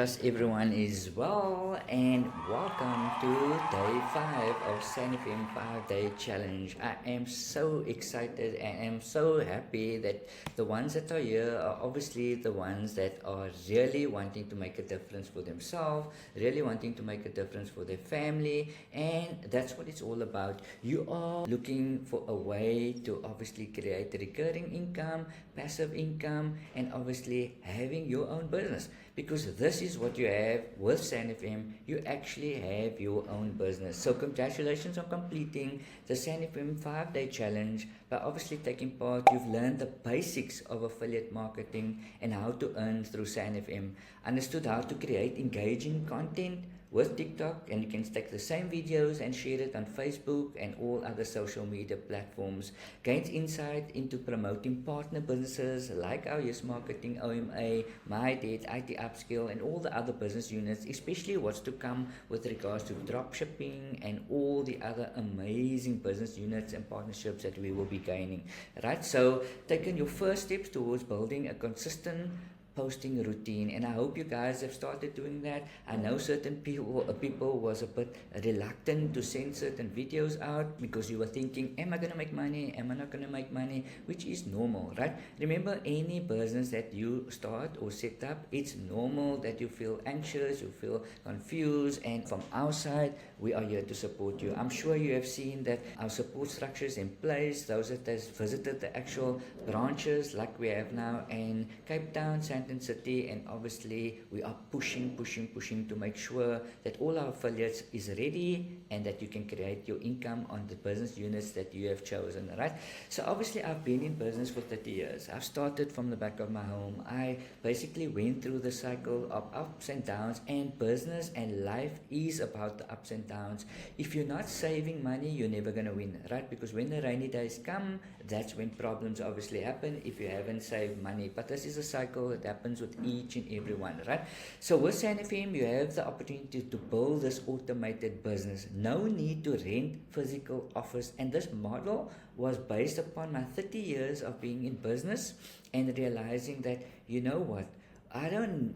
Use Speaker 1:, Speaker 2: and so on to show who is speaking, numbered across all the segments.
Speaker 1: trust everyone is well, and welcome to day 5 of SANFM 5-day challenge. I am so excited and am so happy that the ones that are here are obviously the ones that are really wanting to make a difference for themselves, really wanting to make a difference for their family, and that's what it's all about. You are looking for a way to obviously create recurring income, passive income, and obviously having your own business, because this is what you have with SANFM. You actually have your own business. So congratulations on completing the SANFM 5-day challenge. By obviously taking part, you've learned the basics of affiliate marketing and how to earn through SANFM, understood how to create engaging content with TikTok, and you can take the same videos and share it on Facebook and all other social media platforms. Gains insight into promoting partner businesses like our Yes Marketing, OMA, My Date, IT Upskill, and all the other business units, especially what's to come with regards to dropshipping and all the other amazing business units and partnerships that we will be gaining. Right? So, taking your first steps towards building a consistent posting routine, and I hope you guys have started doing that. I know certain people was a bit reluctant to send certain videos out because you were thinking, am I going to make money, am I not going to make money, which is normal, right? Remember, any business that you start or set up, it's normal that you feel anxious, you feel confused, and from our side we are here to support you. I'm sure you have seen that our support structure is in place. Those that has visited the actual branches like we have now in Cape Town, City, and obviously we are pushing to make sure that all our affiliates is ready and that you can create your income on the business units that you have chosen, right? So obviously I've been in business for 30 years. I've started from the back of my home. I basically went through the cycle of ups and downs, and business and life is about the ups and downs. If you're not saving money, you're never going to win, right? Because when the rainy days come, that's when problems obviously happen if you haven't saved money. But this is a cycle that happens with each and every one, right? So with SANFM, you have the opportunity to build this automated business. No need to rent physical office, and this model was based upon my 30 years of being in business and realizing that, you know what,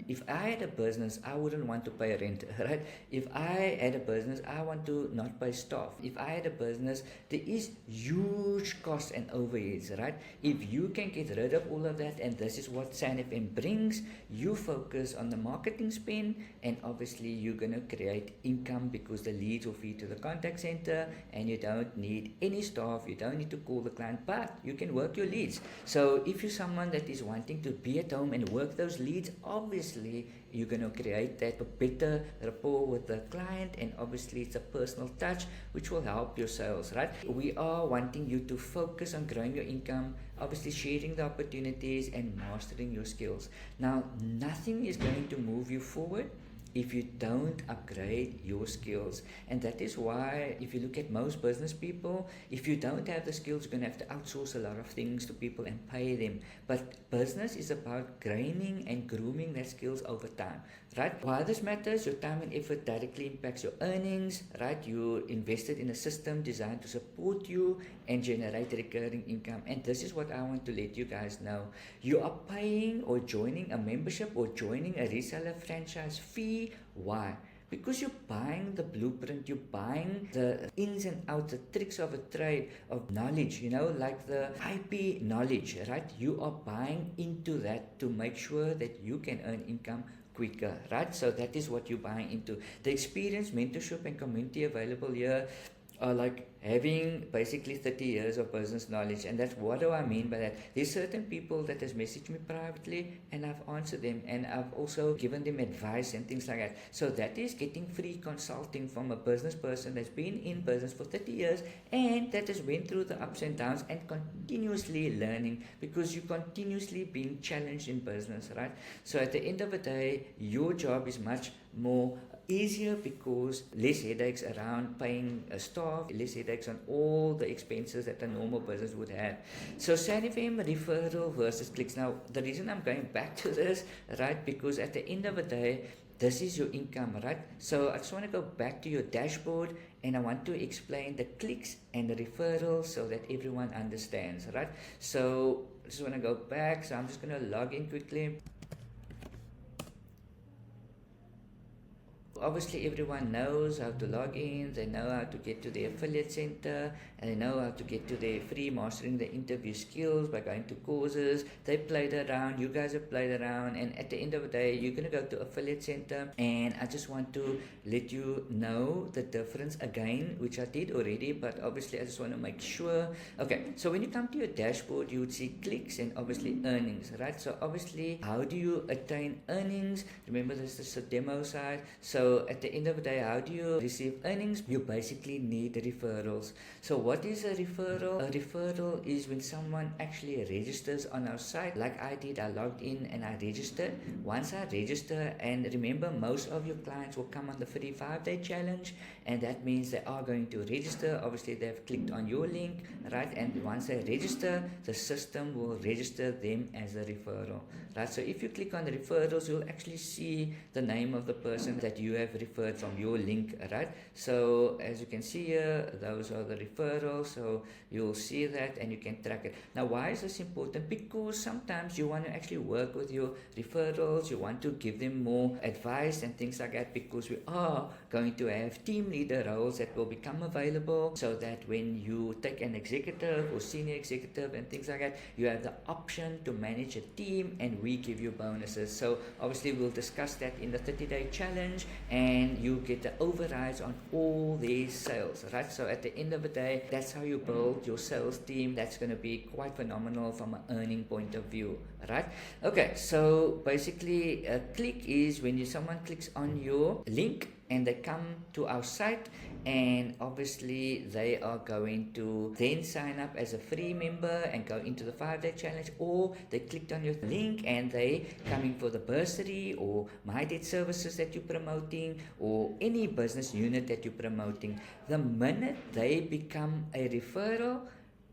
Speaker 1: if I had a business, I wouldn't want to pay rent, right? If I had a business, I want to not pay staff. If I had a business, there is huge costs and overheads, right? If you can get rid of all of that, and this is what SANFM brings, you focus on the marketing spend, and obviously you're going to create income because the leads will feed to the contact center, and you don't need any staff, you don't need to call the client, but you can work your leads. So if you're someone that is wanting to be at home and work those leads, obviously you're going to create that better rapport with the client, and obviously it's a personal touch which will help your sales, right? We are wanting you to focus on growing your income, obviously sharing the opportunities and mastering your skills. Now, nothing is going to move you forward if you don't upgrade your skills. And that is why, if you look at most business people, if you don't have the skills, you're going to have to outsource a lot of things to people and pay them. But business is about gaining and grooming that skills over time, right? Why this matters: your time and effort directly impacts your earnings, right? You invested in a system designed to support you and generate recurring income. And this is what I want to let you guys know. You are paying or joining a membership or joining a reseller franchise fee. Why? Because you're buying the blueprint, you're buying the ins and outs, the tricks of a trade, of knowledge, like the IP knowledge, right? You are buying into that to make sure that you can earn income quicker, right? So that is what you're buying into. The experience, mentorship, and community available here are like having basically 30 years of business knowledge. And that's what do I mean by that. There's certain people that has messaged me privately, and I've answered them, and I've also given them advice and things like that. So that is getting free consulting from a business person that's been in business for 30 years and that has went through the ups and downs and continuously learning, because you're continuously being challenged in business, right? So at the end of the day, your job is much more easier because less headaches around paying a staff, less headaches on all the expenses that a normal business would have. So SANFM referral versus clicks. Now, the reason I'm going back to this, right, because at the end of the day, this is your income, right? So I just want to go back to your dashboard, and I want to explain the clicks and the referrals so that everyone understands, right? So I just want to go back. So I'm just going to log in quickly. Obviously everyone knows how to log in, they know how to get to the affiliate center, and they know how to get to their free mastering the interview skills by going to courses. They played around, you guys have played around, and at the end of the day you're going to go to affiliate center, and I just want to let you know the difference again, which I did already, but obviously I just want to make sure. Okay, so when you come to your dashboard, you would see clicks and obviously earnings, right? So obviously, how do you attain earnings? Remember, this is a demo side. So at the end of the day, how do you receive earnings? You basically need referrals. So what is a referral? A referral is when someone actually registers on our site, like I did. I logged in and I registered. Once I register, and remember, most of your clients will come on the free 5-day challenge, and that means they are going to register. Obviously, they've clicked on your link, right? And once they register, the system will register them as a referral, right? So if you click on the referrals, you'll actually see the name of the person that you have referred from your link, right? So as you can see here, those are the referrals. So you'll see that and you can track it. Now, why is this important? Because sometimes you want to actually work with your referrals, you want to give them more advice and things like that, because we are going to have team leader roles that will become available, so that when you take an executive or senior executive and things like that, you have the option to manage a team, and we give you bonuses. So obviously we'll discuss that in the 30-day challenge, and you get the overrides on all these sales, right? So at the end of the day, that's how you build your sales team. That's going to be quite phenomenal from an earning point of view, right? Okay, so basically a click is when someone clicks on your link and they come to our site, and obviously they are going to then sign up as a free member and go into the 5-day challenge, or they clicked on your link and they coming for the bursary or my debt services that you're promoting, or any business unit that you're promoting. The minute they become a referral,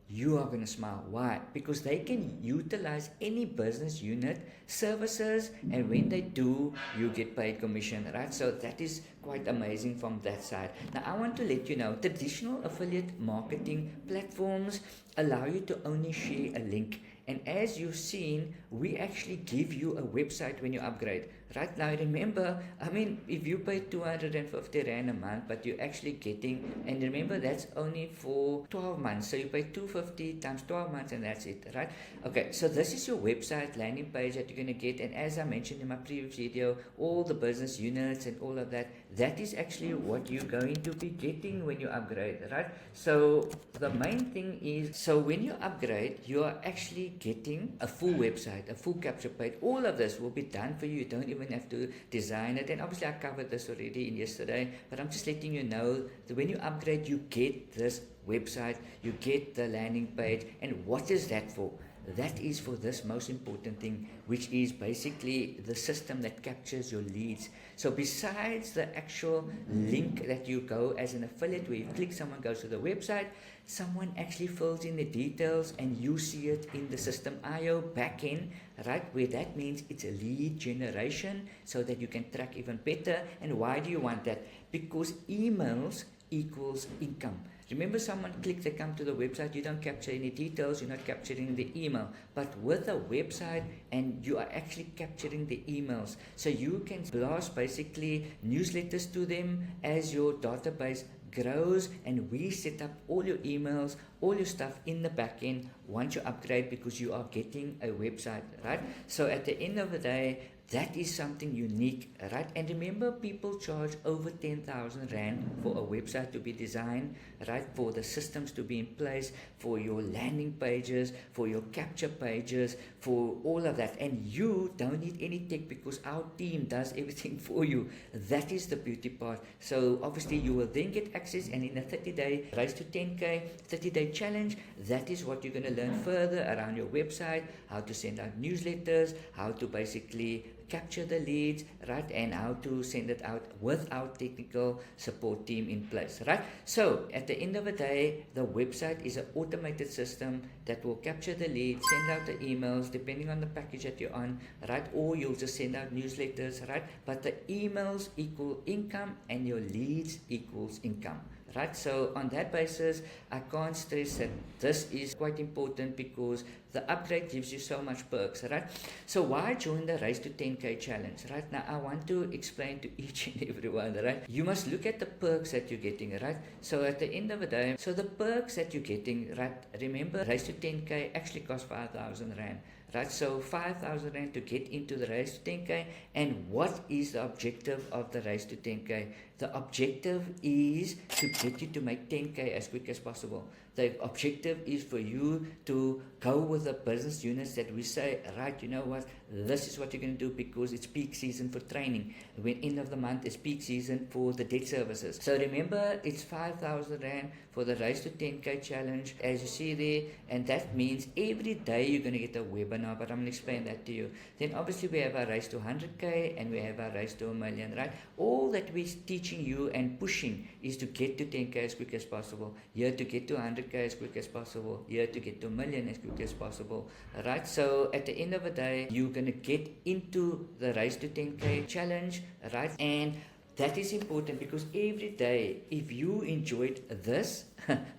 Speaker 1: you are going to smile. Why? Because they can utilize any business unit services, and when they do, you get paid commission, right? So that is quite amazing from that side. Now, I want to let you know, traditional affiliate marketing platforms allow you to only share a link. And as you've seen, we actually give you a website when you upgrade. Right now, remember, I mean, if you pay 250 Rand a month, but you're actually getting, and remember, that's only for 12 months. So you pay 250 times 12 months, and that's it, right? Okay, so this is your website landing page that you're going to get. And as I mentioned in my previous video, all the business units and all of that, that is actually what you're going to be getting when you upgrade, right? So the main thing is, so when you upgrade, you are actually getting a full website, a full capture page. All of this will be done for you. You don't even have to design it. And obviously I covered this already in yesterday, but I'm just letting you know that when you upgrade, you get this website, you get the landing page. And what is that for? That is for this most important thing, which is basically the system that captures your leads. So besides the actual link that you go as an affiliate, where you click, someone goes to the website, someone actually fills in the details and you see it in the system IO backend, right? Where that means it's a lead generation, so that you can track even better. And why do you want that? Because emails equals income. Remember, someone clicks, they come to the website, you don't capture any details, you're not capturing the email. But with a website, and you are actually capturing the emails. So you can blast basically newsletters to them as your database grows, and we set up all your emails, all your stuff in the back end once you upgrade, because you are getting a website, right? So at the end of the day, that is something unique, right? And remember, people charge over 10,000 Rand for a website to be designed, right? For the systems to be in place, for your landing pages, for your capture pages, for all of that. And you don't need any tech, because our team does everything for you. That is the beauty part. So obviously you will then get access, and in a 30-day raise to 10K, 30-day challenge, that is what you're going to learn further around your website, how to send out newsletters, how to basically capture the leads, right, and how to send it out with our technical support team in place, right? So at the end of the day, the website is an automated system that will capture the leads, send out the emails depending on the package that you're on, right? Or you'll just send out newsletters, right? But the emails equal income and your leads equals income, right? So on that basis, I can't stress that this is quite important because the upgrade gives you so much perks, right? So why join the Race to 10K challenge, right? Now I want to explain to each and everyone, right? You must look at the perks that you're getting, right? So at the end of the day, so the perks that you're getting, right? Remember, Race to 10K actually costs 5,000 Rand. Right, so 5,000 Rand to get into the Race to 10K. And what is the objective of the Race to 10K? The objective is to get you to make 10K as quick as possible. The objective is for you to go with the business units that we say, right, you know what, this is what you're going to do because it's peak season for training. When end of the month is peak season for the debt services. So remember, it's 5,000 Rand for the Race to 10K challenge, as you see there, and that means every day you're going to get a webinar, but I'm going to explain that to you. Then obviously we have our Race to 100K and we have our Race to 1,000,000, right? All that we're teaching you and pushing is to get to 10K as quick as possible, here to get to 100K as quick as possible, here to get to 1,000,000 as quick as possible, right? So at the end of the day, you're going to get into the Race to 10K challenge, right? And that is important because every day, if you enjoyed this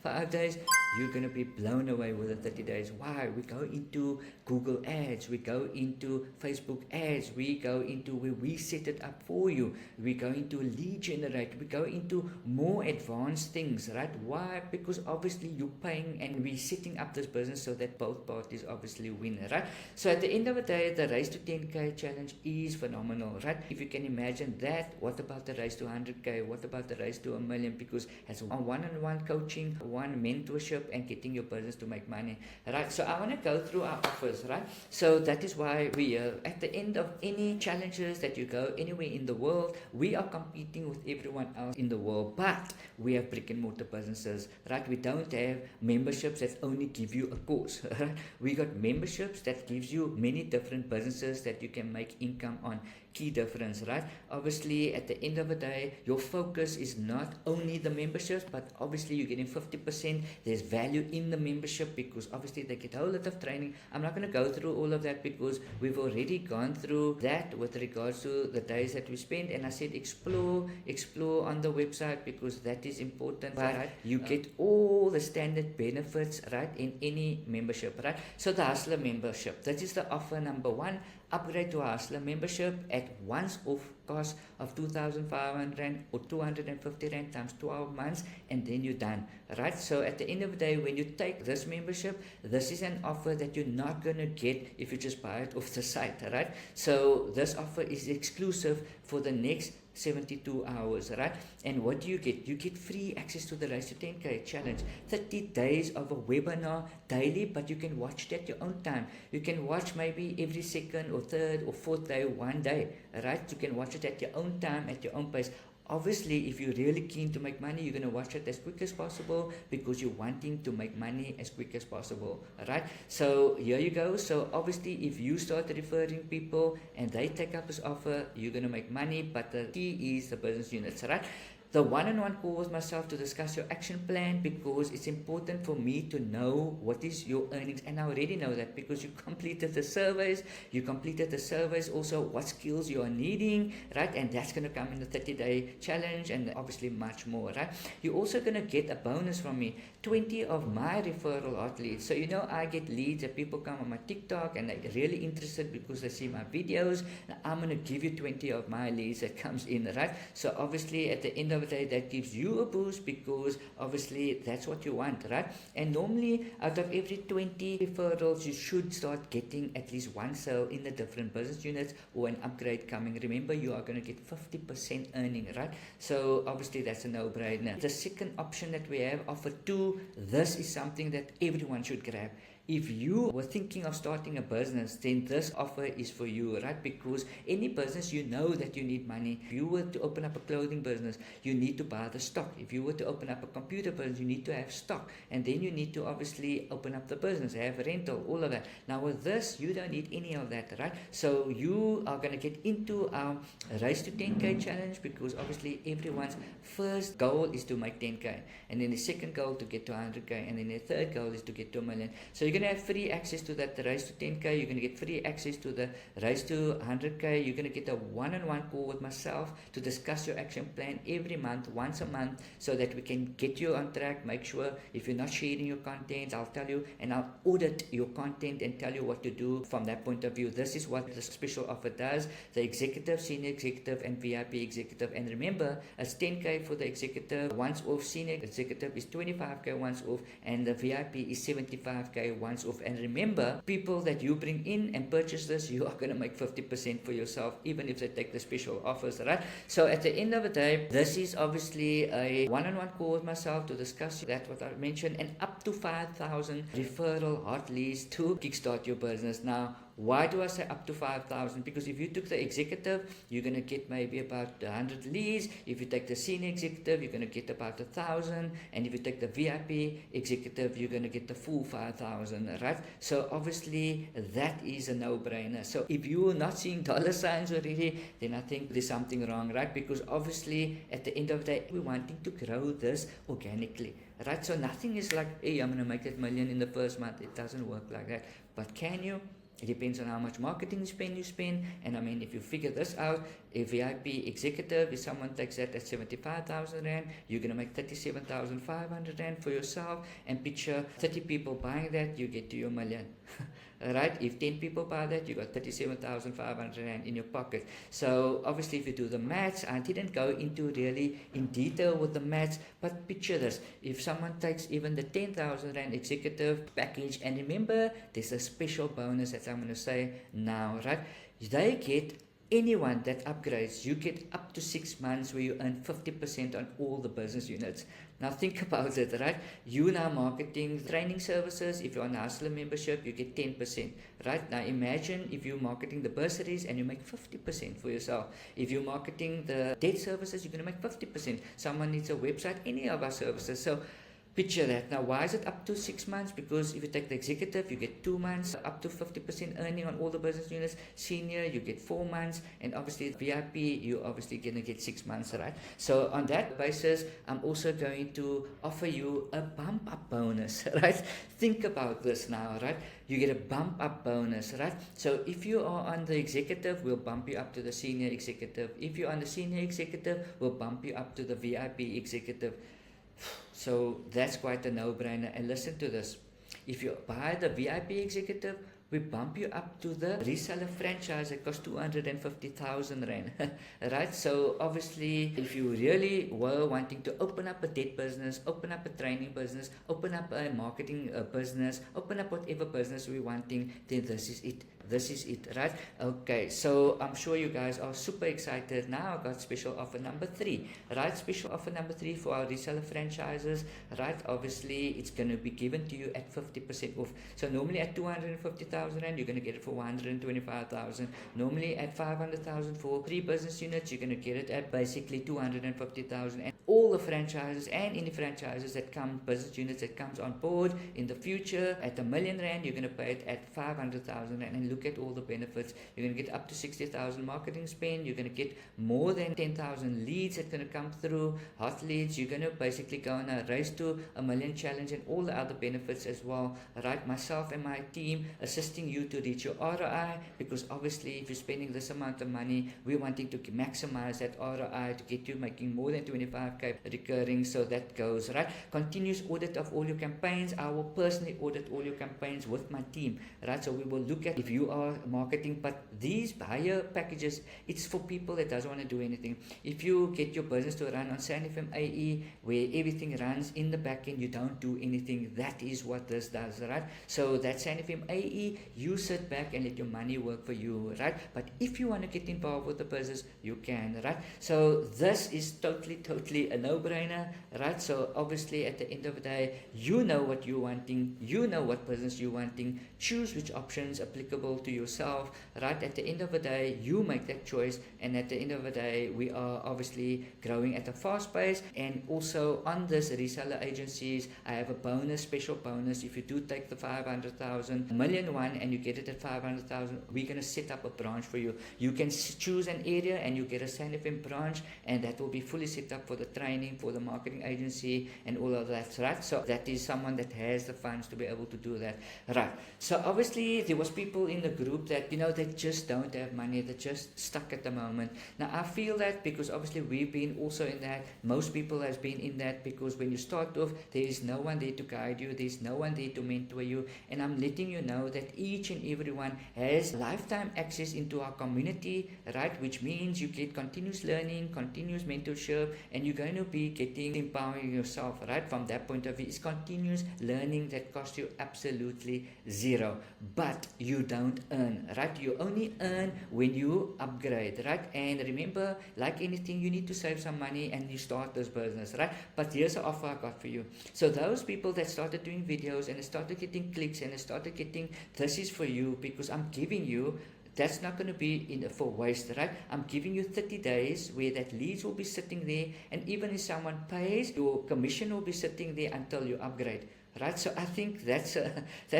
Speaker 1: 5 days, you're going to be blown away with the 30 days. Why? We go into Google ads, we go into Facebook ads, we go into where we set it up for you, we go into lead generate, we go into more advanced things, right? Why? Because obviously you're paying and we're setting up this business so that both parties obviously win, right? So at the end of the day, the Race to 10K challenge is phenomenal, right? If you can imagine that, what about the Race to 100K? What about the Race to 1,000,000? Because it has one-on-one coaching, one mentorship, and getting your business to make money, right? So I want to go through our offers, right? So that is why we are at the end of any challenges that you go anywhere in the world, we are competing with everyone else in the world, but we have brick and mortar businesses, right? We don't have memberships that only give you a course, right? We got memberships that gives you many different businesses that you can make income on. Key difference, right? Obviously at the end of the day, your focus is not only the memberships, but obviously you're getting 50%. There's value in the membership because obviously they get a whole lot of training. I'm not going to go through all of that because we've already gone through that with regards to the days that we spend, and I said explore on the website because that is important, right? You get all the standard benefits, right, in any membership, right? So the Hustler membership, that is the offer number one. Upgrade to Hustler membership at once off cost of 2,500 Rand or 250 Rand times 12 months, and then you're done, right? So at the end of the day, when you take this membership, this is an offer that you're not going to get if you just buy it off the site, right? So this offer is exclusive for the next 72 hours, right? And what do you get? You get free access to the Race to 10K challenge, 30 days of a webinar daily, but you can watch it at your own time. You can watch maybe every second or third or fourth day, one day, right? You can watch it at your own time, at your own pace. Obviously, if you're really keen to make money, you're going to watch it as quick as possible because you're wanting to make money as quick as possible, right? So here you go. So obviously, if you start referring people and they take up this offer, you're going to make money, but the key is the business units, right? The one-on-one call with myself to discuss your action plan because it's important for me to know what is your earnings, and I already know that because you completed the surveys, also what skills you are needing, right? And that's going to come in the 30-day challenge and obviously much more, right? You're also going to get a bonus from me, 20 of my referral hot leads. So you know I get leads that people come on my TikTok and they're really interested because they see my videos. Now, I'm going to give you 20 of my leads that comes in, right? So obviously at the end of the day, that gives you a boost because obviously that's what you want, right? And normally out of every 20 referrals, you should start getting at least one sale in the different business units or an upgrade coming. Remember, you are going to get 50% earning, right? So obviously that's a no-brainer. The second option that we have, offer 2, this is something that everyone should grab. If you were thinking of starting a business, then this offer is for you, right? Because any business, you know that you need money. If you were to open up a clothing business, you need to buy the stock. If you were to open up a computer business, you need to have stock. And then you need to obviously open up the business, have rental, all of that. Now with this, you don't need any of that, right? So you are going to get into our Race to 10K challenge because obviously everyone's first goal is to make 10K. And then the second goal to get to 100K. And then the third goal is to get to 1,000,000. So you're going to have free access to that raise to 10K. You're going to get free access to the raise to 100K. You're going to get a one-on-one call with myself to discuss your action plan every month, once a month, so that we can get you on track. Make sure if you're not sharing your content, I'll tell you, and I'll audit your content and tell you what to do from that point of view. This is what the special offer does. The executive, senior executive, and VIP executive. And remember, it's 10K for the executive once off, senior executive is 25K once off, and the VIP is 75K once off. And remember, people that you bring in and purchase this, you are going to make 50% for yourself, even if they take the special offers, right? So at the end of the day, this is obviously a one-on-one call with myself to discuss that, what I mentioned, and up to 5,000 referral hot leads to kickstart your business. Now, why do I say up to 5,000? Because if you took the executive, you're going to get maybe about 100 leads. If you take the senior executive, you're going to get about 1,000. And if you take the VIP executive, you're going to get the full 5,000, right? So obviously, that is a no-brainer. So if you're not seeing dollar signs already, then I think there's something wrong, right? Because obviously, at the end of the day, we're wanting to grow this organically, right? So nothing is like, hey, I'm going to make that million in the first month. It doesn't work like that. But can you? It depends on how much marketing you spend. And I mean, if you figure this out, a VIP executive, if someone takes that at 75,000 Rand, you're going to make 37,500 Rand for yourself. And picture 30 people buying that, you get to your million. Right? If 10 people buy that, you got 37,500 Rand in your pocket. So obviously, if you do the maths, I didn't go into really in detail with the maths, but picture this. If someone takes even the 10,000 Rand executive package, and remember, there's a special bonus that I'm going to say now, right? They get anyone that upgrades, you get up to 6 months where you earn 50% on all the business units. Now think about it, right? You now marketing training services. If you're on a Hustler membership, you get 10%, right? Now imagine if you're marketing the bursaries and you make 50% for yourself. If you're marketing the debt services, you're going to make 50%. Someone needs a website, any of our services. So picture that. Now, why is it up to 6 months? Because if you take the executive, you get 2 months, up to 50% earning on all the business units. Senior, you get 4 months. And obviously, VIP, you're obviously going to get 6 months, right? So, on that basis, I'm also going to offer you a bump up bonus, right? Think about this now, right? You get a bump up bonus, right? So, if you are on the executive, we'll bump you up to the senior executive. If you're on the senior executive, we'll bump you up to the VIP executive. So that's quite a no-brainer. And listen to this. If you buy the VIP executive, we bump you up to the reseller franchise that costs 250,000 Rand. Right? So obviously, if you really were wanting to open up a debt business, open up a training business, open up a marketing business, open up whatever business we're wanting, then this is it. This is it, right? Okay, so I'm sure you guys are super excited. Now I got special offer number 3, right? Special offer number 3 for our reseller franchises, right? Obviously, it's going to be given to you at 50% off. So normally at 250,000 Rand, you're going to get it for 125,000. Normally at 500,000 for 3 business units, you're going to get it at basically 250,000. And all the franchises and any franchises that come, business units that comes on board in the future at R1 million, you're going to pay it at 500,000 Rand. And look at all the benefits. You're going to get up to 60,000 marketing spend. You're going to get more than 10,000 leads that's going to come through, hot leads. You're going to basically go on a race to R1 million challenge and all the other benefits as well, right? Myself and my team assisting you to reach your ROI, because obviously if you're spending this amount of money, we're wanting to maximize that ROI to get you making more than 25k recurring. So that goes, right? Continuous audit of all your campaigns. I will personally audit all your campaigns with my team, right? So we will look at if you are marketing, but these higher packages, it's for people that doesn't want to do anything. If you get your business to run on SANFM AE, where everything runs in the back end, you don't do anything. That is what this does, right? So that's SANFM AE. You sit back and let your money work for you, right? But if you want to get involved with the business, you can, right? So this is totally a no-brainer, right? So obviously at the end of the day, you know what you're wanting, you know what business you're wanting, choose which options applicable accountable to yourself, right? At the end of the day, you make that choice, and at the end of the day, we are obviously growing at a fast pace. And also on this reseller agencies, I have a bonus, special bonus. If you do take the 500,000 million one and you get it at 500,000, we're going to set up a branch for you. You can choose an area and you get a SANFM branch, and that will be fully set up for the training, for the marketing agency and all of that, right? So that is someone that has the funds to be able to do that, right? So obviously there was people in the group that, they just don't have money, they're just stuck at the moment. Now I feel that because obviously we've been also in that, most people has been in that, because when you start off, there is no one there to guide you, there's no one there to mentor you, and I'm letting you know that each and everyone has lifetime access into our community, right? Which means you get continuous learning, continuous mentorship, and you're going to be getting empowering yourself, right? From that point of view, it's continuous learning that costs you absolutely zero, but you don't earn, right? You only earn when you upgrade, right? And remember, like anything, you need to save some money and you start this business, right? But here's an offer I got for you. So those people that started doing videos and they started getting clicks and they started getting, this is for you, because I'm giving you, that's not going to be for waste, right? I'm giving you 30 days where that leads will be sitting there, and even if someone pays, your commission will be sitting there until you upgrade. Right, so I think that's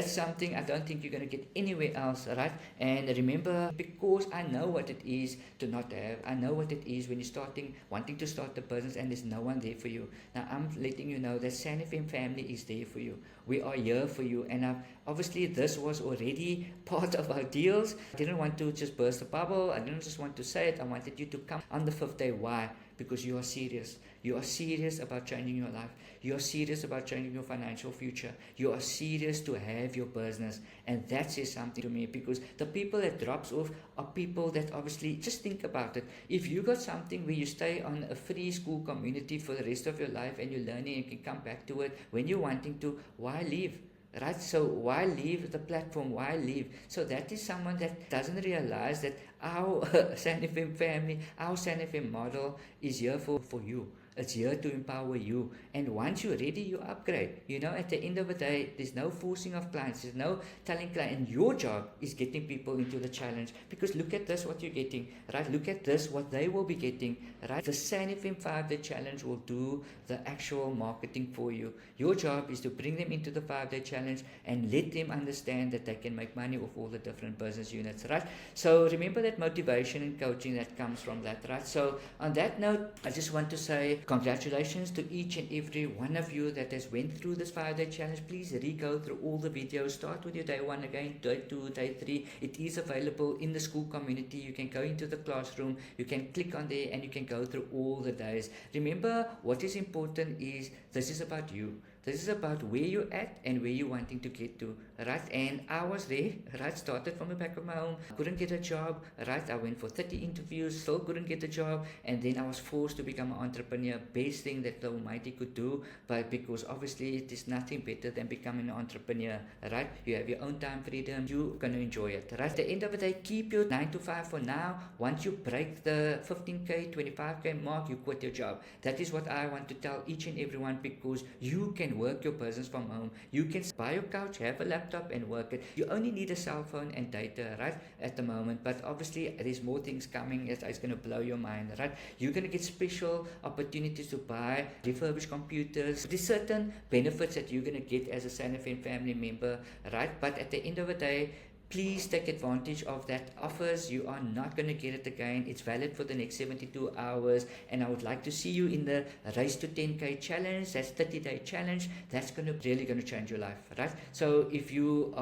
Speaker 1: something I don't think you're going to get anywhere else, right? And remember, because I know what it is to not have, I know what it is when you're wanting to start the business and there's no one there for you. Now I'm letting you know that SANFM family is there for you. We are here for you, and obviously this was already part of our deals. I didn't want to just burst the bubble. I didn't just want to say it. I wanted you to come on the 5th day. Why? Because you are serious. You are serious about changing your life. You are serious about changing your financial future. You are serious to have your business. And that says something to me, because the people that drops off are people that obviously, just think about it. If you got something where you stay on a free school community for the rest of your life and you're learning, you can come back to it when you're wanting to, why leave? Right? So why leave the platform? Why leave? So that is someone that doesn't realize that our SANFM family, our SANFM model is here for you. It's here to empower you. And once you're ready, you upgrade. At the end of the day, there's no forcing of clients. There's no telling clients. And your job is getting people into the challenge. Because look at this, what you're getting. Right? Look at this, what they will be getting. Right? The SANFM 5-day challenge will do the actual marketing for you. Your job is to bring them into the 5-day challenge and let them understand that they can make money off all the different business units. Right? So remember that motivation and coaching that comes from that. Right? So on that note, I just want to say, congratulations to each and every one of you that has went through this 5-day challenge. Please re-go through all the videos. Start with your day 1 again, day 2, day 3. It is available in the school community. You can go into the classroom, you can click on there, and you can go through all the days. Remember, what is important is this is about you. This is about where you're at and where you're wanting to get to, right? And I was there, right? Started from the back of my home, couldn't get a job, right? I went for 30 interviews, still couldn't get a job, and then I was forced to become an entrepreneur. Best thing that the Almighty could do, but because obviously it is nothing better than becoming an entrepreneur, right? You have your own time freedom, you're going to enjoy it, right? At the end of the day, keep your 9 to 5 for now. Once you break the 15K, 25K mark, you quit your job. That is what I want to tell each and everyone, because you can work your business from home. You can buy your couch, have a laptop and work it. You only need a cell phone and data, right, at the moment. But obviously there's more things coming that is going to blow your mind, right? You're going to get special opportunities to buy refurbished computers. There's certain benefits that you're going to get as a SANFM family member, right? But at the end of the day, please take advantage of that offers. You are not going to get it again. It's valid for the next 72 hours. And I would like to see you in the Race to 10K challenge. That's 30-day challenge. That's really going to change your life, right? So if you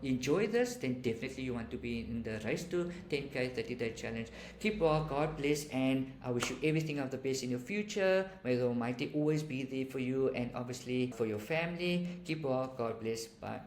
Speaker 1: enjoy this, then definitely you want to be in the Race to 10K 30-day challenge. Keep well. God bless. And I wish you everything of the best in your future. May the Almighty always be there for you and obviously for your family. Keep well. God bless. Bye.